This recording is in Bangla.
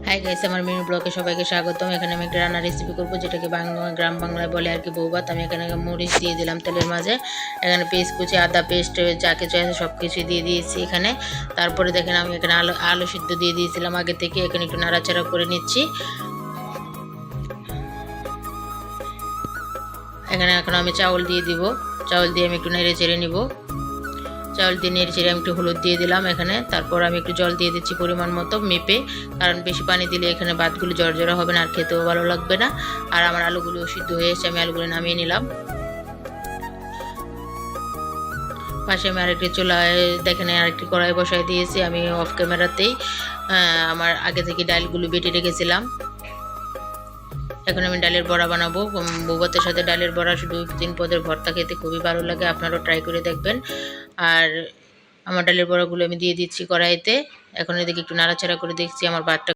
হাই গাইস, আমার মিনি ব্লগে সবাইকে স্বাগতম। এখানে আমি একটা রান্নার রেসিপি করবো, যেটাকে গ্রাম বাংলায় বলে আর কি বৌভাত। আমি এখানে মরিচ দিয়ে দিলাম তেলের মাঝে, এখানে পেস্ট কুচি, আদা পেস্ট, যা কিছু আছে সব কিছু দিয়ে দিয়েছি এখানে। তারপরে দেখেন আমি এখানে আলু সিদ্ধ দিয়ে দিয়েছিলাম আগে থেকে, এখানে একটু নাড়াচাড়া করে নিচ্ছি। এখানে এখন আমি চাউল দিয়ে দিব, চাউল দিয়ে আমি একটু নেড়ে চেড়ে নিব। চাউল দিয়ে নেড়ে চেড়ে আমি একটু হলুদ দিয়ে দিলাম এখানে। তারপর আমি একটু জল দিয়ে দিচ্ছি পরিমাণ মতো মেপে, কারণ বেশি পানি দিলে এখানে ভাতগুলো জড়জড়া হবে না আর খেতেও ভালো লাগবে না। আর আমার আলুগুলো সিদ্ধ হয়ে এসে আমি আলুগুলো নামিয়ে নিলাম। পাশে আমি আরেকটি চুলায় দেখেন আরেকটি কড়াই বসাই দিয়েছি আমি অফ ক্যামেরাতেই। আমার আগে থেকে ডালগুলো বেটে রেখেছিলাম। এখন আমি ডালের বড়া বানাবো। বৌভাতের সাথে ডালের বড়া, শুধু 2-3 পদের ভর্তা খেতে খুবই ভালো লাগে, আপনারাও ট্রাই করে দেখবেন। আর আমার ডালের বড়াগুলো আমি দিয়ে দিচ্ছি কড়াইতে। এখন এদিকে একটু নাড়াচাড়া করে দেখছি আমার ভাতটা